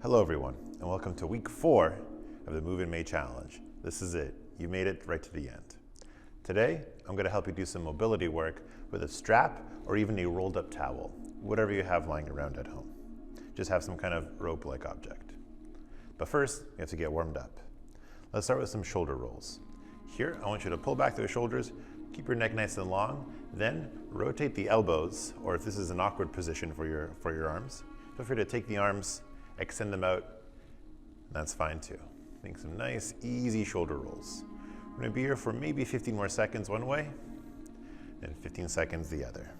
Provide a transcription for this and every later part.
Hello everyone, and welcome to week 4 of the Move in May Challenge. This is it. You made it right to the end. Today, I'm going to help you do some mobility work with a strap or even a rolled up towel, whatever you have lying around at home. Just have some kind of rope-like object. But first, you have to get warmed up. Let's start with some shoulder rolls. Here, I want you to pull back those shoulders, keep your neck nice and long, then rotate the elbows, or if this is an awkward position for your arms, feel free to take the arms, extend them out, that's fine too. Make some nice, easy shoulder rolls. We're gonna be here for maybe 15 more seconds one way, and 15 seconds the other.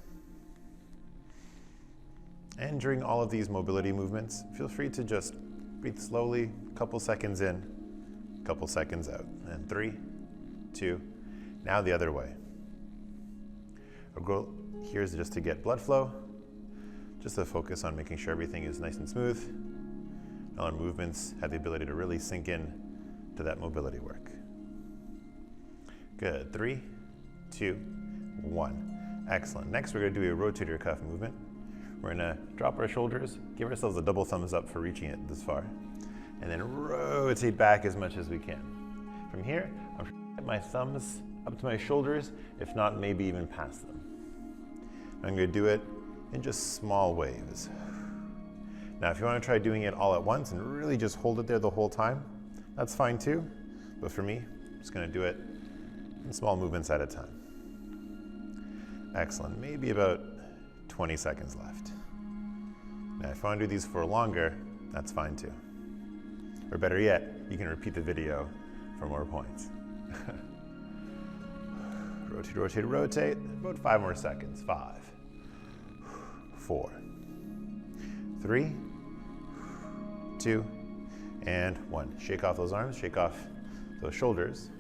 And during all of these mobility movements, feel free to just breathe slowly, a couple seconds in, a couple seconds out. And 3, 2, now the other way. Our goal here is just to get blood flow, just to focus on making sure everything is nice and smooth. All our movements have the ability to really sink in to that mobility work. Good, 3, 2, 1. Excellent. Next, we're going to do a rotator cuff movement. We're going to drop our shoulders, give ourselves a double thumbs up for reaching it this far, and then rotate back as much as we can. From here, I'm going to get my thumbs up to my shoulders, if not maybe even past them. I'm going to do it in just small waves. Now, if you want to try doing it all at once and really just hold it there the whole time, that's fine too. But for me, I'm just going to do it in small movements at a time. Excellent. Maybe about 20 seconds left. Now, if you want to do these for longer, that's fine too. Or better yet, you can repeat the video for more points. Rotate, rotate, rotate. About 5 more seconds. 5, 4, 3, 2, and 1. Shake off those arms, shake off those shoulders.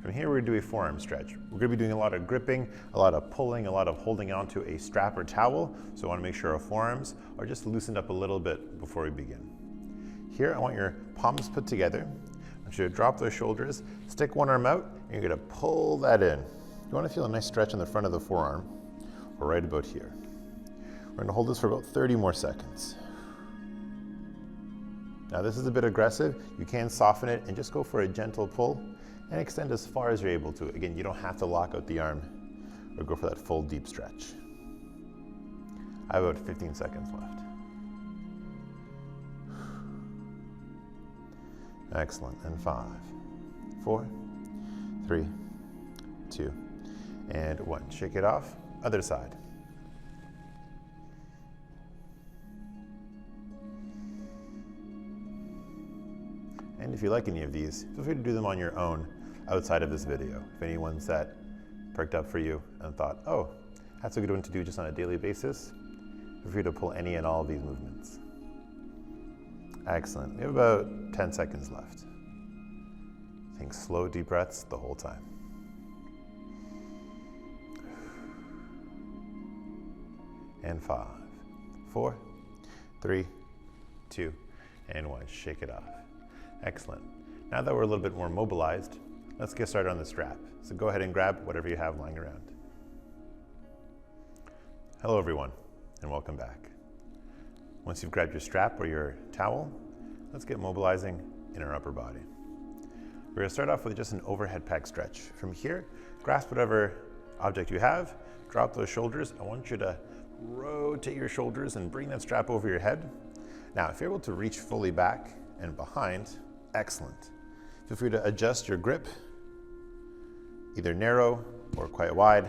From here, we're going to do a forearm stretch. We're going to be doing a lot of gripping, a lot of pulling, a lot of holding onto a strap or towel. So I want to make sure our forearms are just loosened up a little bit before we begin. Here, I want your palms put together. I want you to drop those shoulders, stick one arm out, and you're going to pull that in. You want to feel a nice stretch in the front of the forearm, or right about here. We're going to hold this for about 30 more seconds. Now this is a bit aggressive. You can soften it and just go for a gentle pull and extend as far as you're able to. Again, you don't have to lock out the arm or go for that full deep stretch. I have about 15 seconds left. Excellent. And 5, 4, 3, 2, and 1. Shake it off. Other side. And if you like any of these, feel free to do them on your own outside of this video. If any ones that perked up for you and thought, oh, that's a good one to do just on a daily basis, feel free to pull any and all of these movements. Excellent. We have about 10 seconds left. Think slow, deep breaths the whole time. And 5, 4, 3, 2, and 1. Shake it off. Excellent. Now that we're a little bit more mobilized, let's get started on the strap. So go ahead and grab whatever you have lying around. Hello everyone, and welcome back. Once you've grabbed your strap or your towel, let's get mobilizing in our upper body. We're going to start off with just an overhead pec stretch. From here, grasp whatever object you have, drop those shoulders. I want you to rotate your shoulders and bring that strap over your head. Now, if you're able to reach fully back and behind, excellent. Feel free to adjust your grip, either narrow or quite wide,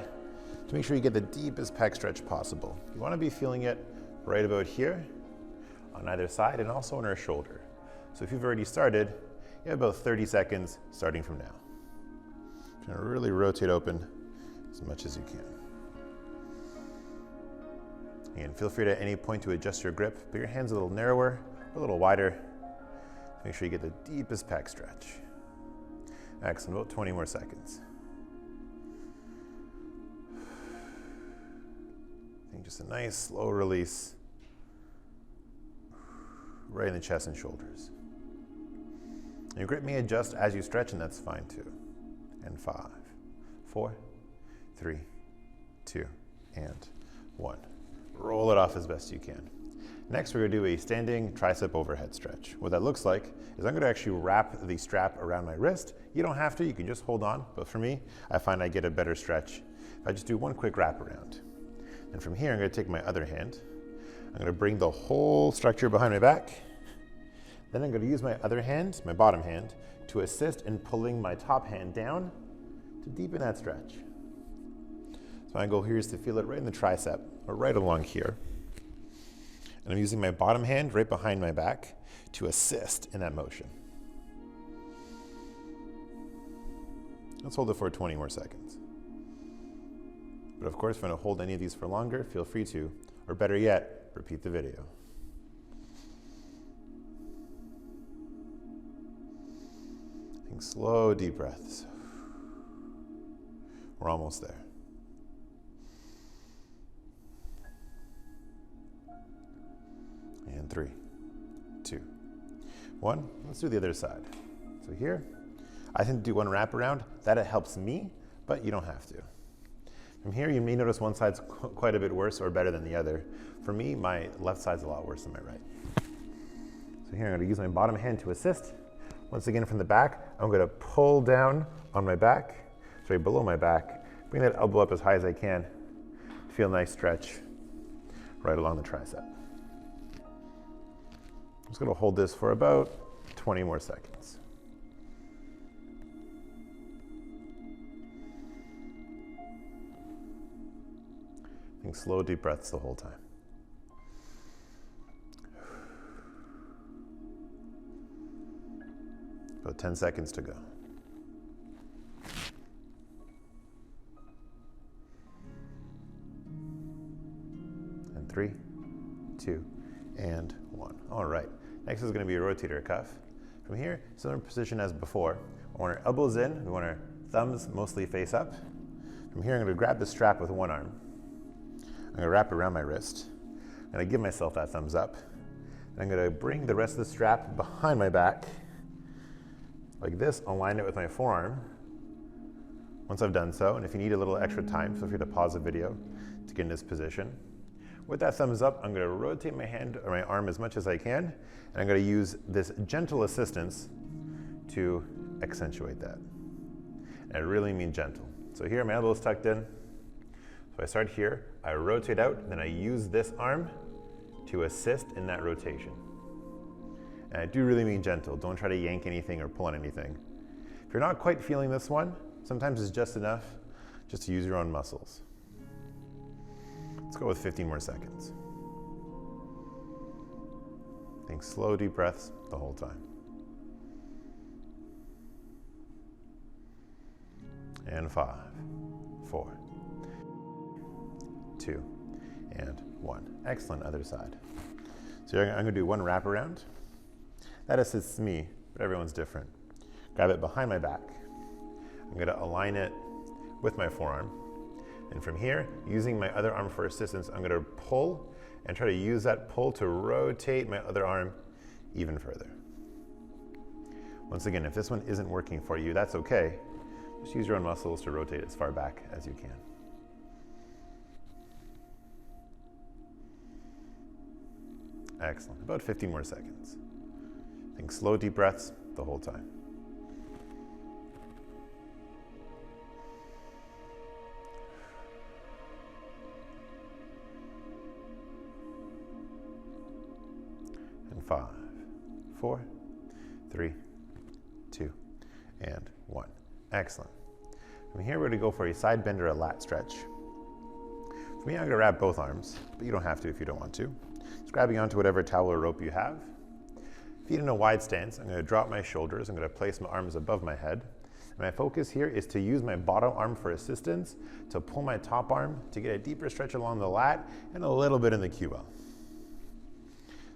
to make sure you get the deepest pec stretch possible. You want to be feeling it right about here, on either side, and also on our shoulder. So if you've already started, you have about 30 seconds starting from now. You're going to really rotate open as much as you can. Again, feel free to at any point to adjust your grip, but your hands a little narrower, a little wider. Make sure you get the deepest pec stretch. Excellent, about 20 more seconds. I think just a nice slow release right in the chest and shoulders. And your grip may adjust as you stretch, and that's fine too. And 5, 4, 3, 2, and 1. Roll it off as best you can. Next, we're gonna do a standing tricep overhead stretch. What that looks like is I'm gonna actually wrap the strap around my wrist. You don't have to, you can just hold on, but for me, I find I get a better stretch if I just do one quick wrap around. And from here, I'm gonna take my other hand. I'm gonna bring the whole structure behind my back. Then I'm gonna use my other hand, my bottom hand, to assist in pulling my top hand down to deepen that stretch. So my goal here is to feel it right in the tricep, or right along here. And I'm using my bottom hand right behind my back to assist in that motion. Let's hold it for 20 more seconds. But of course, if you want to hold any of these for longer, feel free to, or better yet, repeat the video. Take slow, deep breaths. We're almost there. And 3, 2, 1. Let's do the other side. So here, I can do one wrap around. That helps me, but you don't have to. From here, you may notice one side's quite a bit worse or better than the other. For me, my left side's a lot worse than my right. So here, I'm gonna use my bottom hand to assist. Once again, from the back, I'm gonna pull down on my back, sorry, below my back, bring that elbow up as high as I can. Feel a nice stretch right along the tricep. I'm just gonna hold this for about 20 more seconds. Take slow, deep breaths the whole time. About 10 seconds to go. And 3, 2, and 1. All right. Next is going to be a rotator cuff. From here, similar position as before. I want our elbows in. We want our thumbs mostly face up. From here, I'm going to grab the strap with one arm. I'm going to wrap it around my wrist. I'm going to give myself that thumbs up. And I'm going to bring the rest of the strap behind my back, like this, align it with my forearm. Once I've done so, and if you need a little extra time, feel free to pause the video to get in this position. With that thumbs up, I'm gonna rotate my hand or my arm as much as I can, and I'm gonna use this gentle assistance to accentuate that. And I really mean gentle. So here, my elbow's tucked in. So I start here, I rotate out, and then I use this arm to assist in that rotation. And I do really mean gentle. Don't try to yank anything or pull on anything. If you're not quite feeling this one, sometimes it's just enough just to use your own muscles. Let's go with 15 more seconds. Take slow, deep breaths the whole time. And 5, 4, 2, and 1. Excellent, other side. So I'm gonna do one wrap around. That assists me, but everyone's different. Grab it behind my back. I'm gonna align it with my forearm. And from here, using my other arm for assistance, I'm gonna pull and try to use that pull to rotate my other arm even further. Once again, if this one isn't working for you, that's okay. Just use your own muscles to rotate as far back as you can. Excellent, about 15 more seconds. Take slow, deep breaths the whole time. And 5, 4, 3, 2, and 1. Excellent. From here, we're going to go for a side bend or a lat stretch. For me, I'm going to wrap both arms, but you don't have to if you don't want to. Just grabbing onto whatever towel or rope you have. Feet in a wide stance. I'm going to drop my shoulders. I'm going to place my arms above my head. And my focus here is to use my bottom arm for assistance, to pull my top arm to get a deeper stretch along the lat and a little bit in the QL.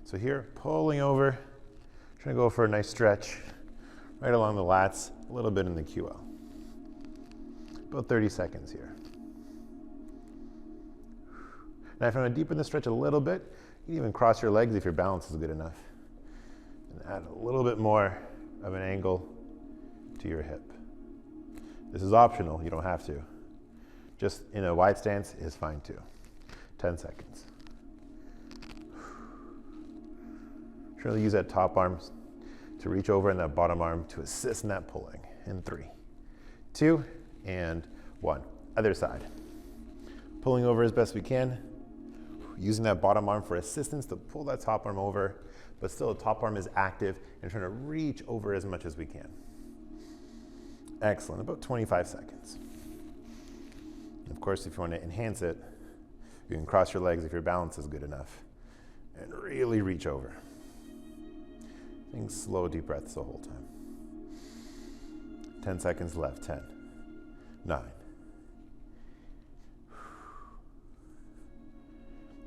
So here, pulling over, trying to go for a nice stretch right along the lats, a little bit in the QL. About 30 seconds here. Now if you want to deepen the stretch a little bit, you can even cross your legs if your balance is good enough. And add a little bit more of an angle to your hip. This is optional, you don't have to. Just in a wide stance is fine too. 10 seconds. Try to use that top arm to reach over and that bottom arm to assist in that pulling. In 3, 2, and 1. Other side. Pulling over as best we can. Using that bottom arm for assistance to pull that top arm over, but still the top arm is active and trying to reach over as much as we can. Excellent, about 25 seconds. Of course, if you want to enhance it, you can cross your legs if your balance is good enough and really reach over. Think slow, deep breaths the whole time. 10 seconds left. 10, 9,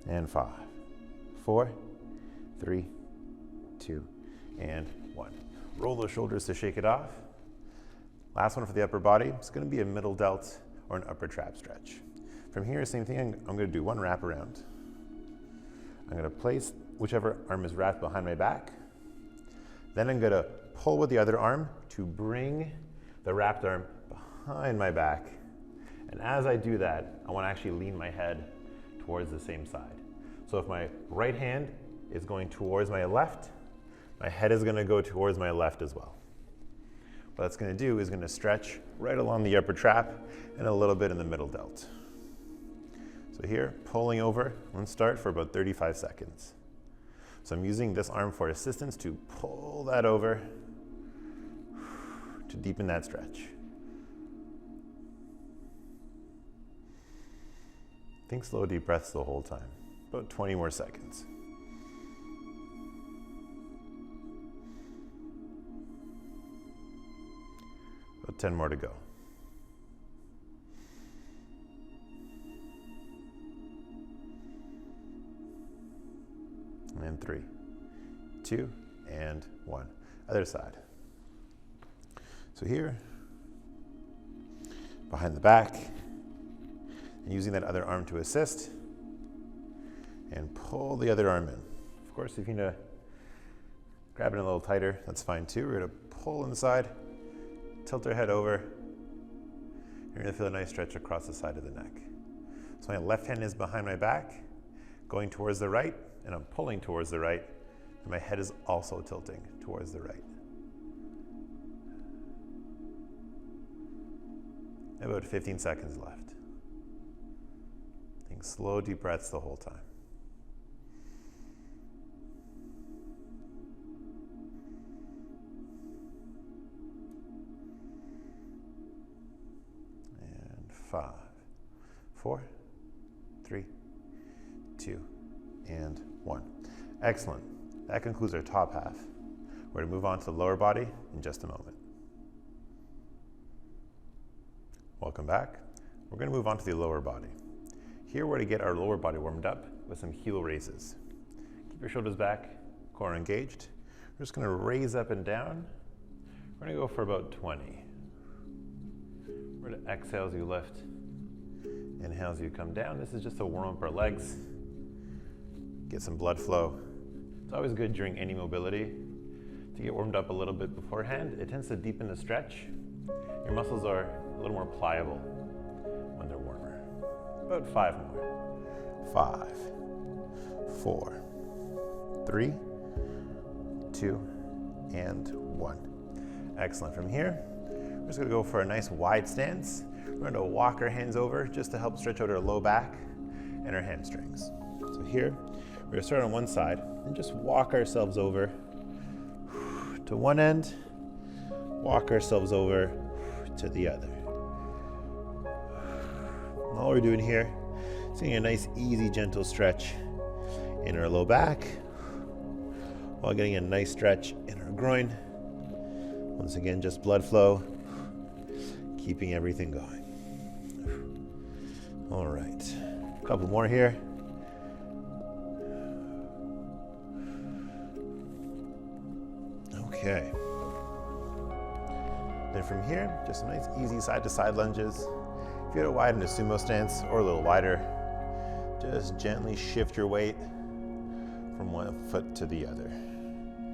and 5, 4, 3, 2, and 1. Roll those shoulders to shake it off. Last one for the upper body. It's going to be a middle delt or an upper trap stretch. From here, same thing. I'm going to do one wrap around. I'm going to place whichever arm is wrapped behind my back. Then I'm going to pull with the other arm to bring the wrapped arm behind my back. And as I do that, I want to actually lean my head towards the same side. So if my right hand is going towards my left, my head is going to go towards my left as well. What that's going to do is going to stretch right along the upper trap and a little bit in the middle delt. So here, pulling over, let's start for about 35 seconds. So I'm using this arm for assistance to pull that over to deepen that stretch. Think slow, deep breaths the whole time. About 20 more seconds. About 10 more to go. And 3, 2, and 1. Other side. So here, behind the back, and using that other arm to assist, and pull the other arm in. Of course, if you need to grab it a little tighter, that's fine too. We're going to pull inside, tilt our head over. You're going to feel a nice stretch across the side of the neck. So my left hand is behind my back, going towards the right, and I'm pulling towards the right, and my head is also tilting towards the right. About 15 seconds left. Think slow, deep breaths the whole time. And 5, 4, 3, 2, and 1. Excellent. That concludes our top half. We're going to move on to the lower body in just a moment. Welcome back. We're going to move on to the lower body. Here we're going to get our lower body warmed up with some heel raises. Keep your shoulders back, core engaged. We're just going to raise up and down. We're going to go for about 20. We're going to exhale as you lift. Inhale as you come down. This is just to warm up our legs. Get some blood flow. It's always good during any mobility to get warmed up a little bit beforehand. It tends to deepen the stretch. Your muscles are a little more pliable when they're warmer. About 5 more. 5, 4, 3, 2, and 1. Excellent. From here, we're just going to go for a nice wide stance. We're going to walk our hands over just to help stretch out our low back and our hamstrings. So here, we're going to start on one side and just walk ourselves over to one end, walk ourselves over to the other. All we're doing here is getting a nice, easy, gentle stretch in our low back while getting a nice stretch in our groin. Once again, just blood flow, keeping everything going. All right, a couple more here. Okay. Then from here, just some nice easy side to side lunges. If you had it wide in a sumo stance or a little wider, just gently shift your weight from one foot to the other.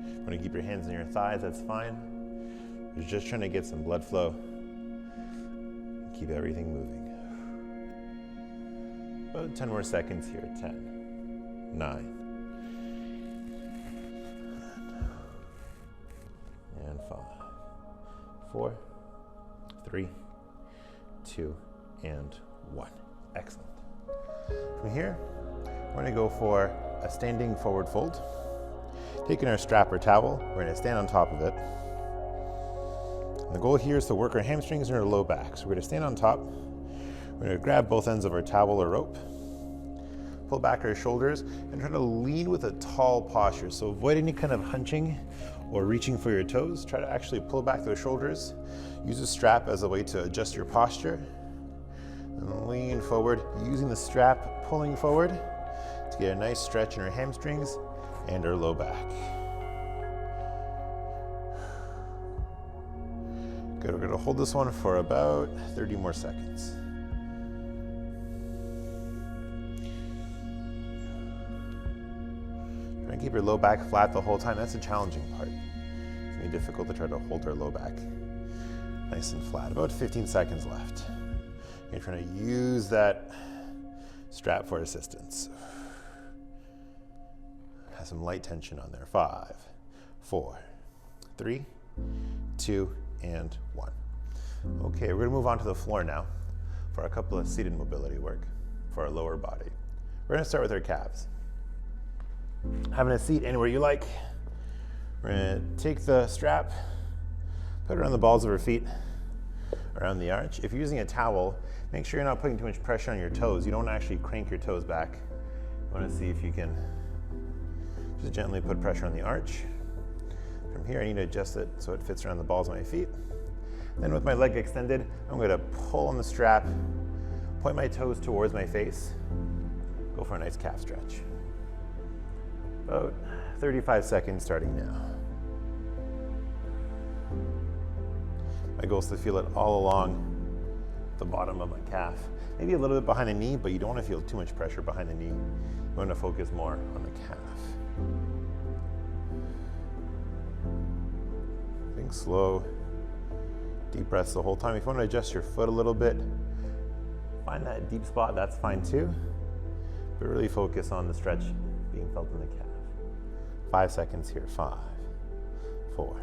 If you want to keep your hands on your thighs, that's fine. We're just trying to get some blood flow and keep everything moving. About 10 more seconds here. 10, 9, 5, 4, 3, 2, and 1. Excellent. From here, we're going to go for a standing forward fold. Taking our strap or towel, we're going to stand on top of it. And the goal here is to work our hamstrings and our low back. So we're going to stand on top. We're going to grab both ends of our towel or rope, pull back our shoulders, and try to lean with a tall posture. So avoid any kind of hunching or reaching for your toes. Try to actually pull back those shoulders. Use a strap as a way to adjust your posture. And lean forward, using the strap, pulling forward to get a nice stretch in our hamstrings and our low back. Good, we're going to hold this one for about 30 more seconds. Try and keep your low back flat the whole time. That's the challenging part. It's going to be difficult to try to hold our low back nice and flat. About 15 seconds left. You're trying to use that strap for assistance. Have some light tension on there. 5, 4, 3, 2, and 1. Okay, we're going to move on to the floor now for a couple of seated mobility work for our lower body. We're going to start with our calves. Having a seat anywhere you like. We're going to take the strap, put it around the balls of our feet, around the arch. If you're using a towel, make sure you're not putting too much pressure on your toes. You don't actually crank your toes back. You want to see if you can just gently put pressure on the arch. From here, I need to adjust it so it fits around the balls of my feet. Then with my leg extended, I'm going to pull on the strap, point my toes towards my face, go for a nice calf stretch. About 35 seconds starting now. My goal is to feel it all along the bottom of my calf. Maybe a little bit behind the knee, but you don't want to feel too much pressure behind the knee. You want to focus more on the calf. Think slow, deep breaths the whole time. If you want to adjust your foot a little bit, find that deep spot, that's fine too. But really focus on the stretch being felt in the calf. 5 seconds here. 5, 4,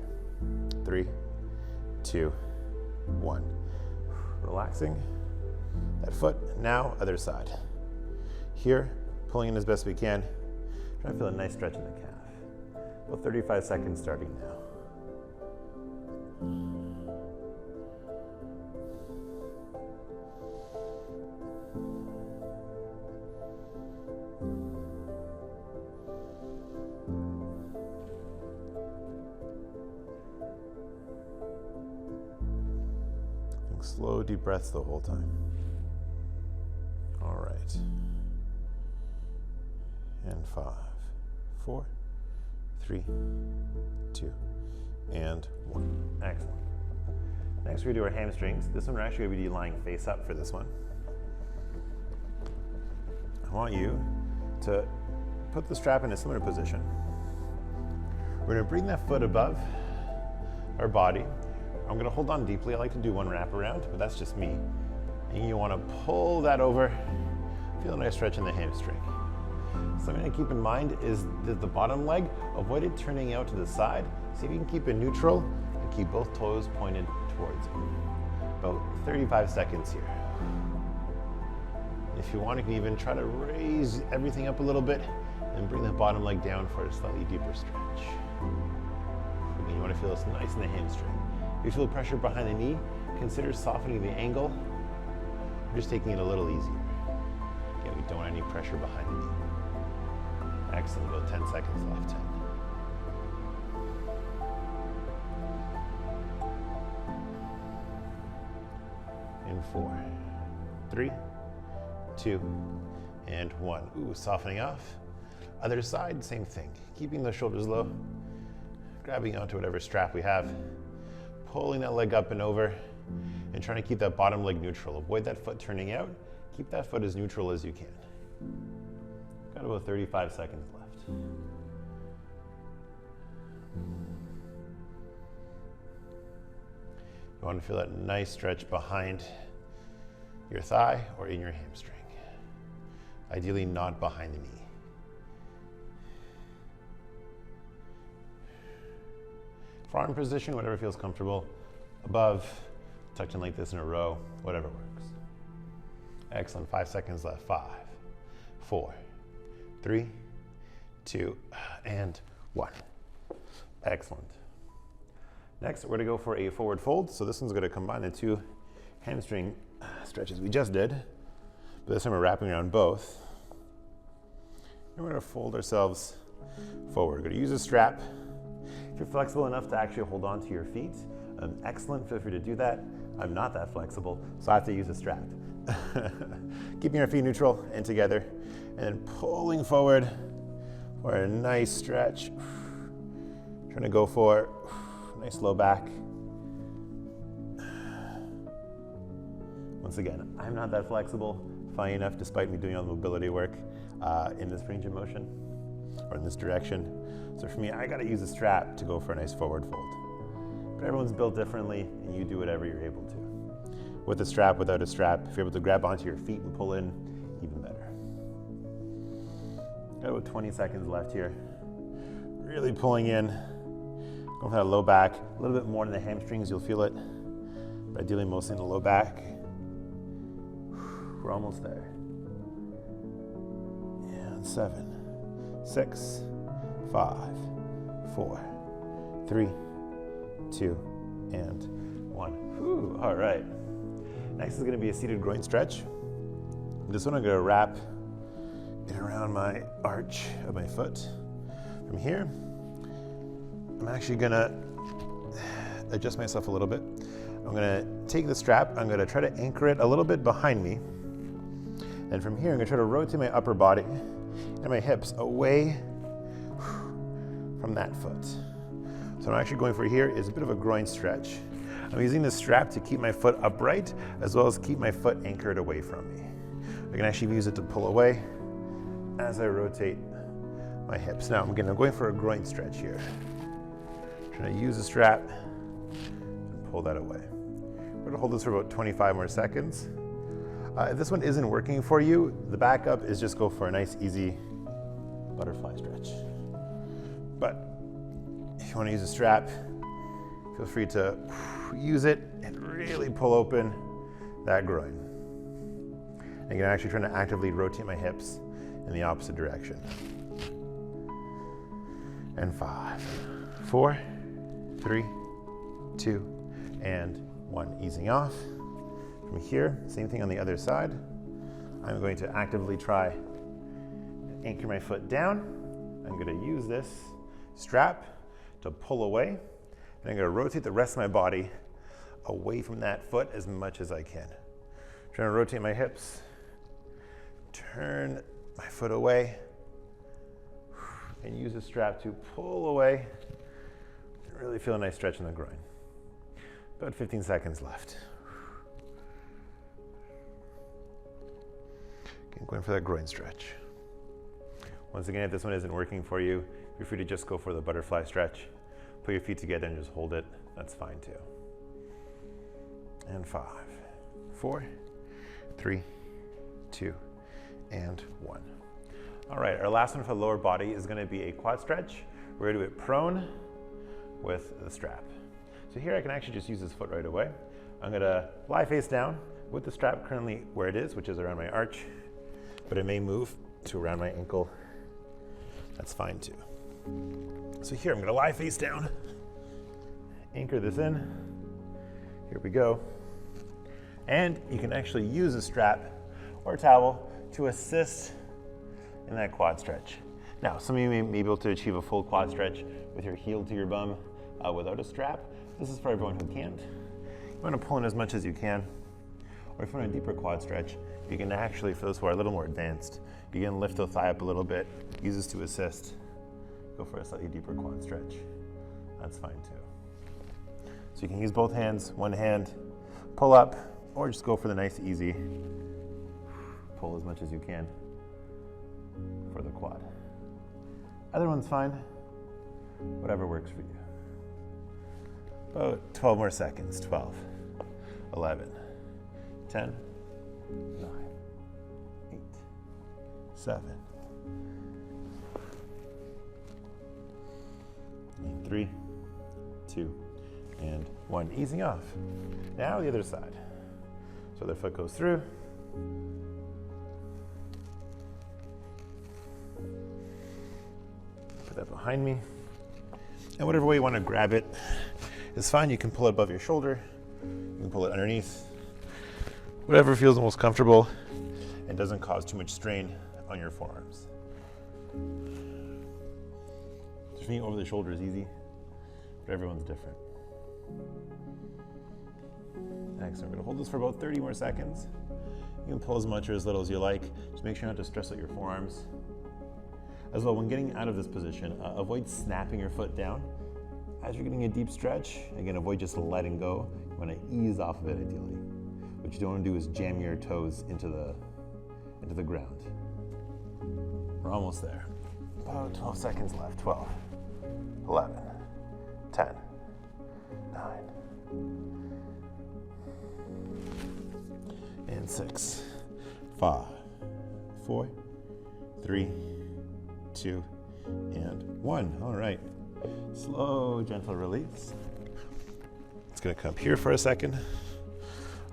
3, 2, 1. Relaxing that foot. Now, other side. Here, pulling in as best we can. Try to feel a nice stretch in the calf. About 35 seconds starting now. Slow, deep breaths the whole time. All right. And 5, 4, 3, 2, and 1. Excellent. Next, we're going to do our hamstrings. This one, we're actually going to be lying face up for this one. I want you to put the strap in a similar position. We're going to bring that foot above our body. I'm going to hold on deeply. I like to do one wrap around, but that's just me. And you want to pull that over. Feel a nice stretch in the hamstring. Something to keep in mind is that the bottom leg, avoid it turning out to the side. See if you can keep it neutral and keep both toes pointed towards it. About 35 seconds here. If you want, you can even try to raise everything up a little bit and bring the bottom leg down for a slightly deeper stretch. Again, you want to feel this nice in the hamstring. If you feel pressure behind the knee, consider softening the angle. I'm just taking it a little easier. Again, we don't want any pressure behind the knee. Excellent, about 10 seconds left. 10. In 4, 3, 2, and 1. Ooh, softening off. Other side, same thing. Keeping the shoulders low, grabbing onto whatever strap we have, pulling that leg up and over, and trying to keep that bottom leg neutral. Avoid that foot turning out. Keep that foot as neutral as you can. Got about 35 seconds left. You want to feel that nice stretch behind your thigh or in your hamstring. Ideally not behind the knee. Forearm position, whatever feels comfortable. Above, tucked in like this in a row, whatever works. Excellent, 5 seconds left. 5, 4, 3, 2, and 1. Excellent. Next, we're gonna go for a forward fold. So this one's gonna combine the two hamstring stretches we just did, but this time we're wrapping around both. And we're gonna fold ourselves forward. We're gonna use a strap. If you're flexible enough to actually hold on to your feet, excellent, feel free to do that. I'm not that flexible, so I have to use a strap. Keeping our feet neutral and together, and then pulling forward for a nice stretch. Trying to go for a nice low back. Once again, I'm not that flexible, funny enough, despite me doing all the mobility work in this range of motion, or in this direction. So for me, I gotta use a strap to go for a nice forward fold. But everyone's built differently, and you do whatever you're able to. With a strap, without a strap, if you're able to grab onto your feet and pull in, even better. Got about 20 seconds left here. Really pulling in, going for that low back, a little bit more in the hamstrings, you'll feel it, but ideally mostly in the low back. We're almost there. And 7, 6, 5, 4, 3, 2, and 1. Whew, all right. Next is gonna be a seated groin stretch. This one I'm gonna wrap it around my arch of my foot. From here, I'm actually gonna adjust myself a little bit. I'm gonna take the strap, I'm gonna try to anchor it a little bit behind me. And from here, I'm gonna try to rotate my upper body and my hips away from that foot. So what I'm actually going for here is a bit of a groin stretch. I'm using the strap to keep my foot upright, as well as keep my foot anchored away from me. I can actually use it to pull away as I rotate my hips. Now I'm going for a groin stretch here. Trying to use the strap and pull that away. We're gonna hold this for about 25 more seconds. If this one isn't working for you, the backup is just go for a nice, easy butterfly stretch. But if you want to use a strap, feel free to use it and really pull open that groin. And you can actually try to actively rotate my hips in the opposite direction. And 5, 4, 3, 2, and 1. Easing off. From here, same thing on the other side. I'm going to actively try and anchor my foot down. I'm going to use this strap to pull away, and I'm going to rotate the rest of my body away from that foot as much as I can. Trying to rotate my hips, turn my foot away, and use the strap to pull away. Really feel a nice stretch in the groin. About 15 seconds left. Okay, going for that groin stretch. Once again, if this one isn't working for you, feel free to just go for the butterfly stretch. Put your feet together and just hold it. That's fine too. And 5, 4, 3, 2, and 1. All right, our last one for the lower body is going to be a quad stretch. We're going to do it prone with the strap. So here I can actually just use this foot right away. I'm going to lie face down with the strap currently where it is, which is around my arch, but it may move to around my ankle. That's fine too. So here I'm going to lie face down, anchor this in. Here we go. And you can actually use a strap or a towel to assist in that quad stretch. Now, some of you may be able to achieve a full quad stretch with your heel to your bum without a strap. This is for everyone who can't. You want to pull in as much as you can. Or if you want a deeper quad stretch, you can actually, for those who are a little more advanced, you can lift the thigh up a little bit, use this to assist. Go for a slightly deeper quad stretch. That's fine too. So you can use both hands, one hand, pull up, or just go for the nice, easy pull as much as you can for the quad. Other one's fine, whatever works for you. About 12 more seconds. 12, 11, 10, 9, 8, 7, 3, 2, 2, and 1. Easing off. Now the other side. So the foot goes through. Put that behind me. And whatever way you want to grab it is fine. You can pull it above your shoulder. You can pull it underneath. Whatever feels the most comfortable and doesn't cause too much strain on your forearms. So for me, over the shoulder is easy, but everyone's different. Next, I'm going to hold this for about 30 more seconds. You can pull as much or as little as you like. Just make sure not to stress out your forearms. As well, when getting out of this position, avoid snapping your foot down. As you're getting a deep stretch, again, avoid just letting go. You want to ease off of it ideally. What you don't want to do is jam your toes into the ground. We're almost there. About 12 seconds left. 12, 11, 10, 9, and 6, 5, 4, 3, 2, and 1. All right. Slow, gentle release. It's going to come up here for a second.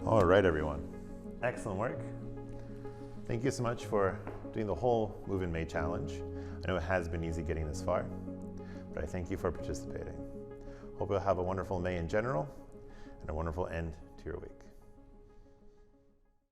All right, everyone. Excellent work. Thank you so much for doing the whole Move in May challenge. I know it has been easy getting this far, but I thank you for participating. Hope you'll have a wonderful May in general and a wonderful end to your week.